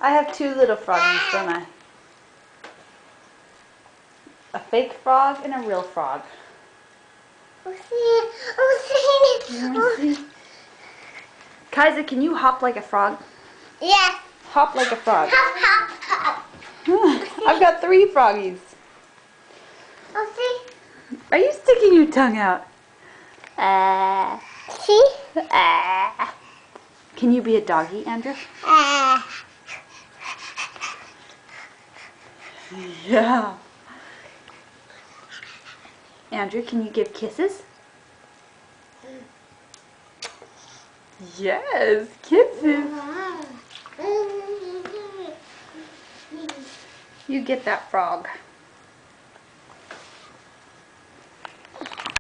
I have two little froggies, don't I? A fake frog and a real frog. You wanna see? Kaiser, can you hop like a frog? Yes. Hop like a frog. Hop, hop, hop. I've got 3 froggies. See? Are you sticking your tongue out? See? Can you be a doggy, Andrew? Yeah. Andrew, can you give kisses? Yes, kisses. You get that frog.